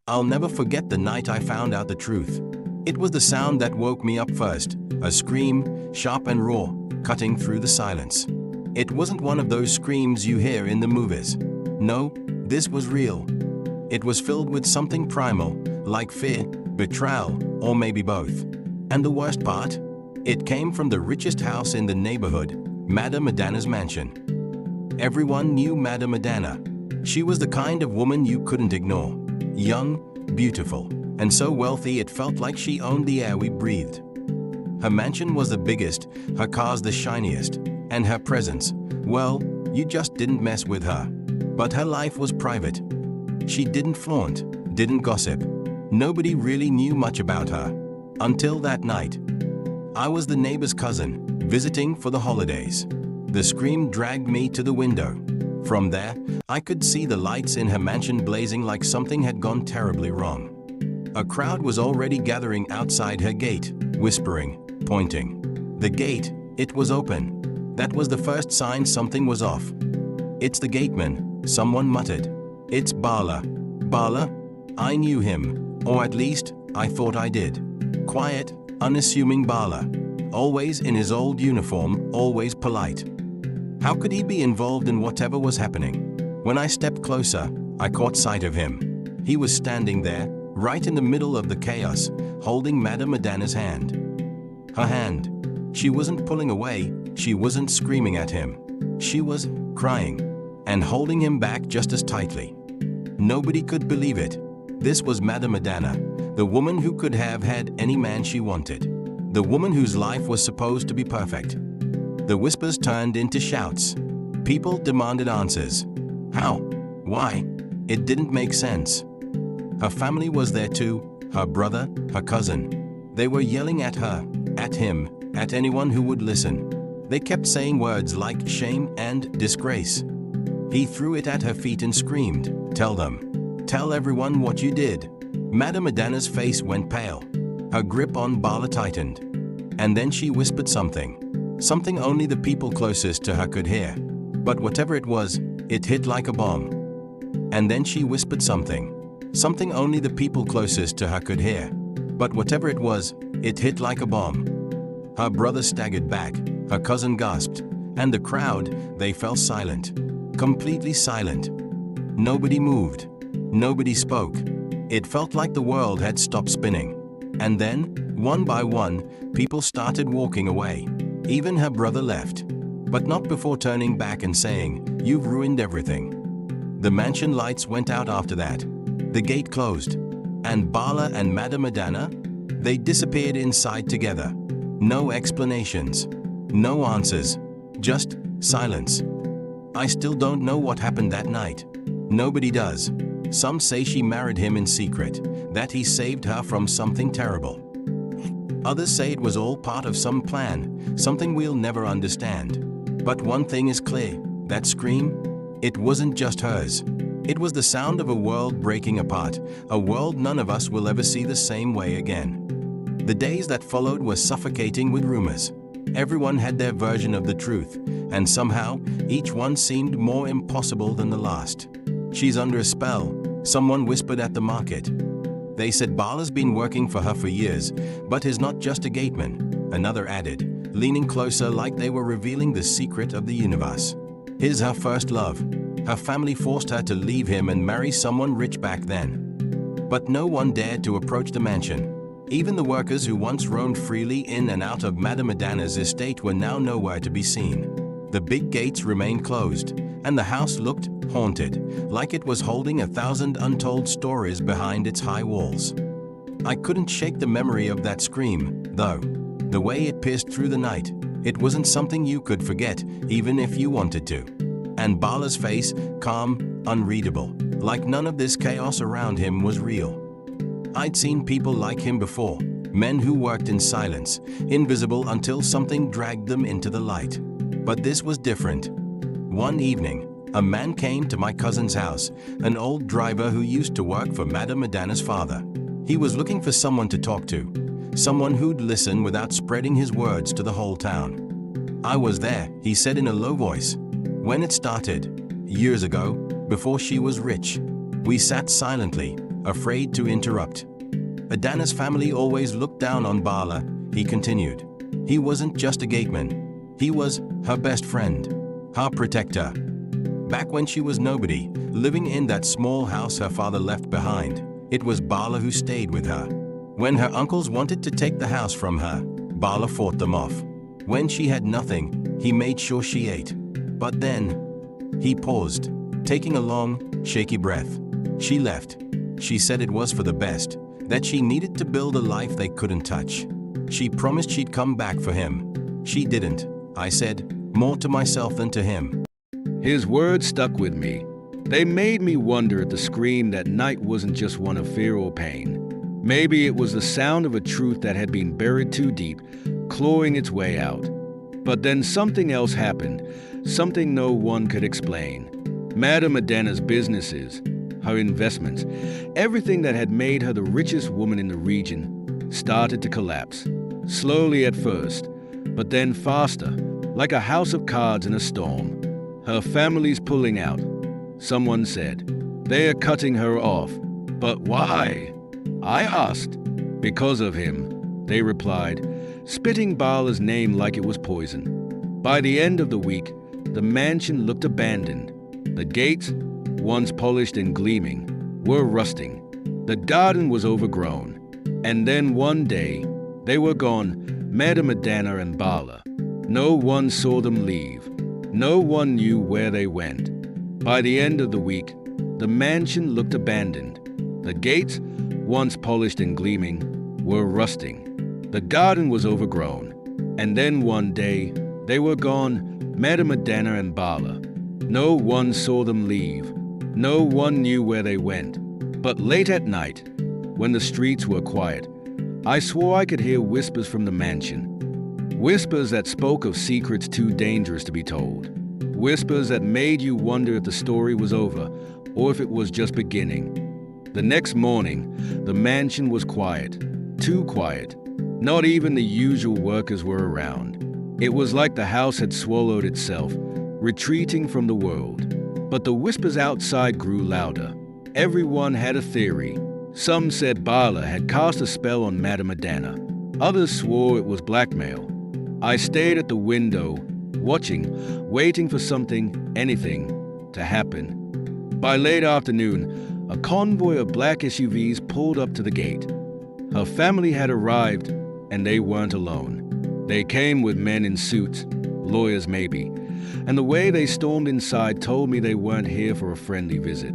I'll never forget the night I found out the truth. It was the sound that woke me up first, a scream, sharp and raw, cutting through the silence. It wasn't one of those screams you hear in the movies. No, this was real. It was filled with something primal, like fear, betrayal, or maybe both. And the worst part? It came from the richest house in the neighborhood, Madame Adanna's mansion. Everyone knew Madame Adanna. She was the kind of woman you couldn't ignore. Young, beautiful, and so wealthy it felt like she owned the air we breathed. Her mansion was the biggest, her cars the shiniest, and her presence, well, you just didn't mess with her. But her life was private. She didn't flaunt, didn't gossip. Nobody really knew much about her. Until that night. I was the neighbor's cousin, visiting for the holidays. The scream dragged me to the window. From there, I could see the lights in her mansion blazing like something had gone terribly wrong. A crowd was already gathering outside her gate, whispering, pointing. The gate, it was open. That was the first sign something was off. "It's the gateman," someone muttered. "It's Bala." Bala? I knew him, or at least, I thought I did. Quiet, unassuming Bala. Always in his old uniform, always polite. How could he be involved in whatever was happening? When I stepped closer, I caught sight of him. He was standing there, right in the middle of the chaos, holding Madame Adanna's hand. Her hand. She wasn't pulling away, she wasn't screaming at him. She was crying, and holding him back just as tightly. Nobody could believe it. This was Madame Adanna, the woman who could have had any man she wanted. The woman whose life was supposed to be perfect. The whispers turned into shouts. People demanded answers. How? Why? It didn't make sense. Her family was there too, her brother, her cousin. They were yelling at her, at him, at anyone who would listen. They kept saying words like shame and disgrace. He threw it at her feet and screamed, "Tell them. Tell everyone what you did." Madame Adanna's face went pale. Her grip on Bala tightened. And then she whispered something. Something only the people closest to her could hear. But whatever it was, it hit like a bomb. And then she whispered something. Something only the people closest to her could hear. But whatever it was, it hit like a bomb. Her brother staggered back, her cousin gasped, and the crowd, they fell silent. Completely silent. Nobody moved. Nobody spoke. It felt like the world had stopped spinning. And then, one by one, people started walking away. Even her brother left. But not before turning back and saying, "You've ruined everything." The mansion lights went out after that. The gate closed. And Bala and Madame Adanna? They disappeared inside together. No explanations. No answers. Just silence. I still don't know what happened that night. Nobody does. Some say she married him in secret, that he saved her from something terrible. Others say it was all part of some plan, something we'll never understand. But one thing is clear, that scream, it wasn't just hers. It was the sound of a world breaking apart, a world none of us will ever see the same way again. The days that followed were suffocating with rumors. Everyone had their version of the truth, and somehow, each one seemed more impossible than the last. "She's under a spell," someone whispered at the market. They said Bala's been working for her for years, but is not just a gateman, another added, leaning closer like they were revealing the secret of the universe. He's her first love. Her family forced her to leave him and marry someone rich back then. But no one dared to approach the mansion. Even the workers who once roamed freely in and out of Madame Adanna's estate were now nowhere to be seen. The big gates remained closed, and the house looked haunted, like it was holding 1,000 untold stories behind its high walls. I couldn't shake the memory of that scream, though. The way it pierced through the night, it wasn't something you could forget, even if you wanted to. And Bala's face, calm, unreadable, like none of this chaos around him was real. I'd seen people like him before, men who worked in silence, invisible until something dragged them into the light. But this was different. One evening, A man came to my cousin's house, an old driver who used to work for Madame Adanna's father. He was looking for someone to talk to, someone who'd listen without spreading his words to the whole town. I was there, he said in a low voice. When it started, years ago, before she was rich, we sat silently, afraid to interrupt. Adanna's family always looked down on Bala, he continued. He wasn't just a gateman. He was her best friend, her protector. Back when she was nobody, living in that small house her father left behind, it was Bala who stayed with her. When her uncles wanted to take the house from her, Bala fought them off. When she had nothing, he made sure she ate. But then, he paused, taking a long, shaky breath. She left. She said it was for the best, that she needed to build a life they couldn't touch. She promised she'd come back for him. She didn't, I said, more to myself than to him. His words stuck with me. They made me wonder if the scream that night wasn't just one of fear or pain. Maybe it was the sound of a truth that had been buried too deep, clawing its way out. But then something else happened, something no one could explain. Madame Adanna's businesses, her investments, everything that had made her the richest woman in the region, started to collapse. Slowly at first, but then faster, like a house of cards in a storm. Her family's pulling out. Someone said, they are cutting her off. But why? I asked. Because of him, they replied, spitting Bala's name like it was poison. By the end of the week, the mansion looked abandoned. The gates, once polished and gleaming, were rusting. The garden was overgrown. And then one day, they were gone, Madame Adanna and Bala. No one saw them leave. No one knew where they went. By the end of the week, the mansion looked abandoned. The gates, once polished and gleaming, were rusting. The garden was overgrown. And then one day, they were gone, Madame Adanna and Bala. No one saw them leave. No one knew where they went. But late at night, when the streets were quiet, I swore I could hear whispers from the mansion. Whispers that spoke of secrets too dangerous to be told. Whispers that made you wonder if the story was over or if it was just beginning. The next morning, the mansion was quiet. Too quiet. Not even the usual workers were around. It was like the house had swallowed itself, retreating from the world. But the whispers outside grew louder. Everyone had a theory. Some said Bala had cast a spell on Madame Adanna. Others swore it was blackmail. I stayed at the window, watching, waiting for something, anything, to happen. By late afternoon, a convoy of black SUVs pulled up to the gate. Her family had arrived, and they weren't alone. They came with men in suits, lawyers maybe, and the way they stormed inside told me they weren't here for a friendly visit.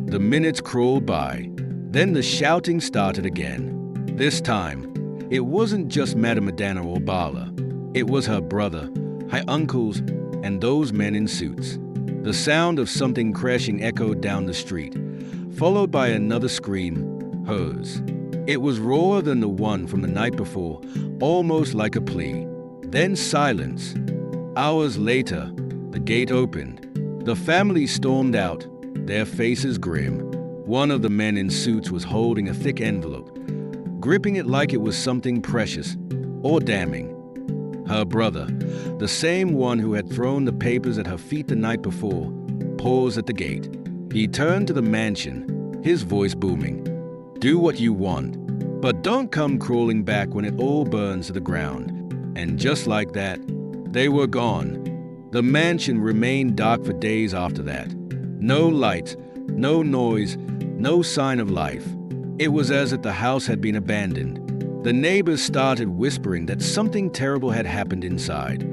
The minutes crawled by. Then the shouting started again. This time, it wasn't just Madame Adanna or Bala. It was her brother, her uncles, and those men in suits. The sound of something crashing echoed down the street, followed by another scream, hers. It was rawer than the one from the night before, almost like a plea. Then silence. Hours later, the gate opened. The family stormed out, their faces grim. One of the men in suits was holding a thick envelope, gripping it like it was something precious or damning. Her brother, the same one who had thrown the papers at her feet the night before, paused at the gate. He turned to the mansion, his voice booming. Do what you want, but don't come crawling back when it all burns to the ground. And just like that, they were gone. The mansion remained dark for days after that. No light, no noise, no sign of life. It was as if the house had been abandoned. The neighbors started whispering that something terrible had happened inside.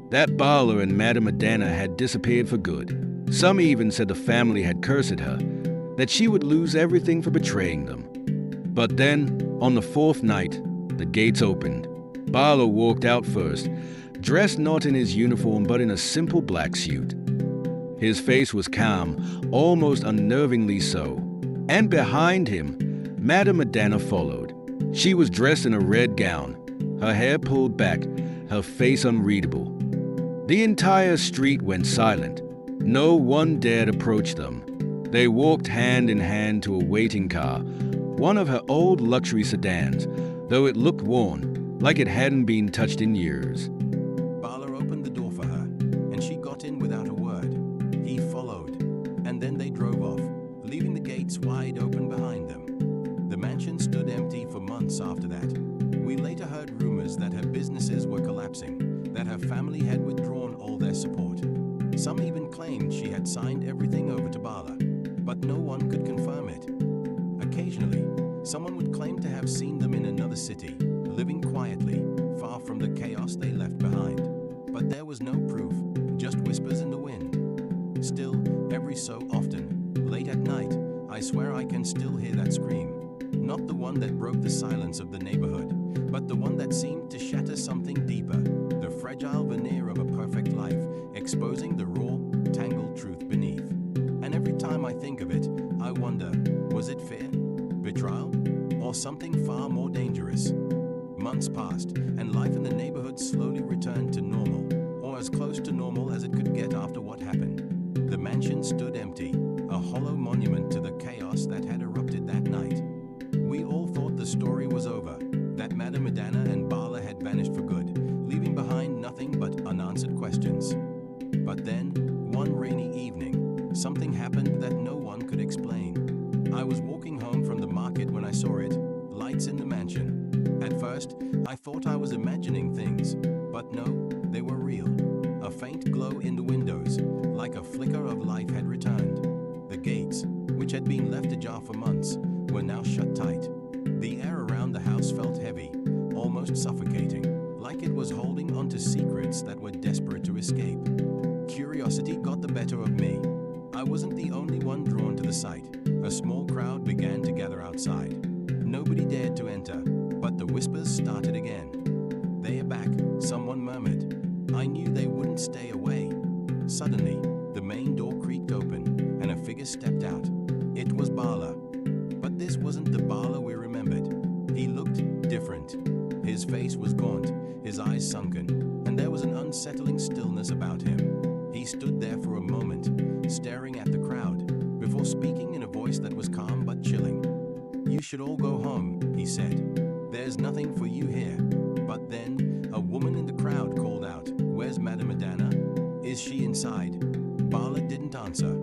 That Bala and Madame Adanna had disappeared for good. Some even said the family had cursed her, that she would lose everything for betraying them. But then, on the fourth night, the gates opened. Bala walked out first, dressed not in his uniform but in a simple black suit. His face was calm, almost unnervingly so. And behind him, Madame Adanna followed. She was dressed in a red gown, her hair pulled back, her face unreadable. The entire street went silent. No one dared approach them. They walked hand in hand to a waiting car, one of her old luxury sedans, though it looked worn, like it hadn't been touched in years. Bala opened the door for her, and she got in without a word. He followed, and then they drove off, leaving the gates wide open behind them. The mansion stood empty for months after that. We later heard rumors that her businesses were collapsing, that her family had withdrawn all their support. Some even claimed she had signed everything over to Bala, but no one could confirm it. Occasionally, someone would claim to have seen them in another city, living quietly, far from the chaos they left behind. But there was no proof, just whispers in the wind. Still, every so often, late at night, I swear I can still hear that scream. Not the one that broke the silence of the neighborhood, but the one that seemed to shatter something deeper, the fragile veneer of a perfect life, exposing the raw, tangled truth beneath. And every time I think of it, I wonder, was it fear, betrayal, or something far more dangerous? Months passed, and life in the neighborhood slowly returned to normal, or as close to normal as it could get after what happened. The mansion stood empty, a hollow monument to the chaos that had erupted that night. We all thought the story was over, that Madame Adanna and Bala had vanished for good, leaving behind nothing but unanswered questions. But then, one rainy evening, something happened that no one could explain. I was walking home from the market when I saw it, lights in the mansion. At first, I thought I was imagining things, but no, they were real. A faint glow in the windows, like a flicker of life had returned. The gates, which had been left ajar for months, were now shut tight. The air around the house felt heavy, almost suffocating, like it was holding onto secrets that were desperate to escape. Curiosity got the better of me. I wasn't the only one drawn to the sight. A small crowd began to gather outside. Nobody dared to enter, but the whispers started again. "They are back," someone murmured. I knew they wouldn't stay away. Suddenly, the main door creaked open, and a figure stepped out. It was Bala. But this wasn't the Bala we remembered. He looked different. His face was gaunt, his eyes sunken, and there was an unsettling stillness about him. He stood there for a moment, staring at the crowd, before speaking in a voice that was calm but chilling. "You should all go home," he said. "There's nothing for you here." But then, a woman in the crowd called out, "Where's Madame Adanna? Is she inside?" Bala didn't answer.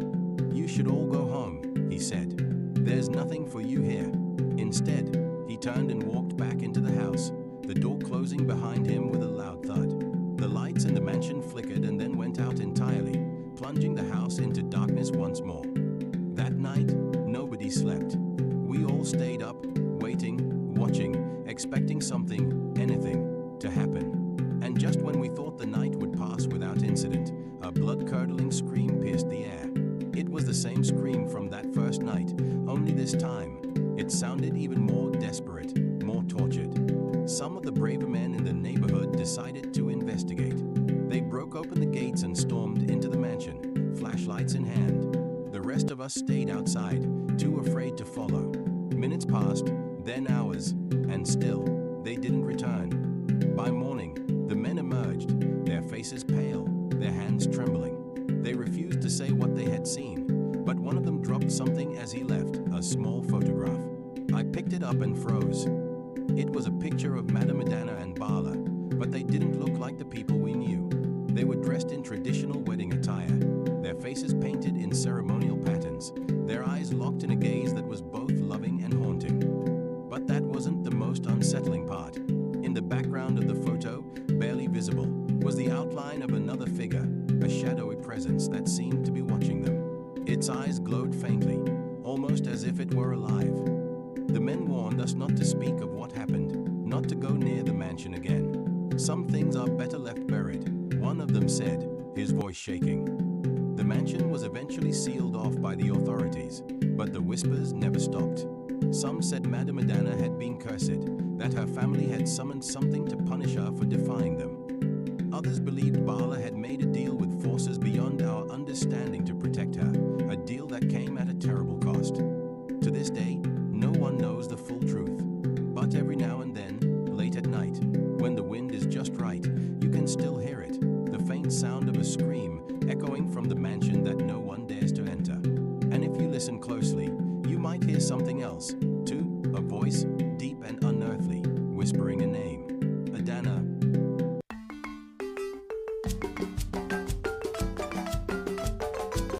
"You should all go home," he said. "There's nothing for you here." Instead, he turned and walked back into the house, the door closing behind him with a loud thud. The lights in the mansion flickered and then went out entirely, plunging the house into darkness once more. That night, nobody slept. We all stayed up, waiting, watching, expecting something, anything, to happen. And just when we thought the night would pass without incident, a blood-curdling scream pierced the air. It was the same scream from that first night, only this time, it sounded even more desperate, more tortured. Some of the braver men in the neighborhood decided to investigate. They broke open the gates and stormed into the mansion, flashlights in hand. The rest of us stayed outside, too afraid to follow. Minutes passed, then hours, and still, they didn't return. By morning, the men emerged, their faces pale, their hands trembling. They refused to say what they had seen, but one of them dropped something as he left, a small photograph. I picked it up and froze. It was a picture of Madame Adanna and Bala, but they didn't look like the people we knew. They were dressed in traditional wedding attire, their faces painted in ceremonial patterns, their eyes locked in a gaze that was both loving and haunting. But that wasn't the most unsettling part. In the background of the photo, barely visible, was the outline of another figure, a shadowy presence that seemed to be watching them. Its eyes glowed faintly, almost as if it were alive. The men warned us not to speak of what happened, not to go near the mansion again. "Some things are better left buried," one of them said, his voice shaking. The mansion was eventually sealed off by the authorities, but the whispers never stopped. Some said Madame Adanna had been cursed, that her family had summoned something to punish her for defying them. Others believed Bala had made a deal with forces beyond our understanding to protect her, a deal that came at a terrible cost. To this day, no one knows the full truth. But every now and then, late at night, when the wind is just right, you can still hear it, the faint sound of a scream echoing from the mansion that closely, you might hear something else. 2. A voice.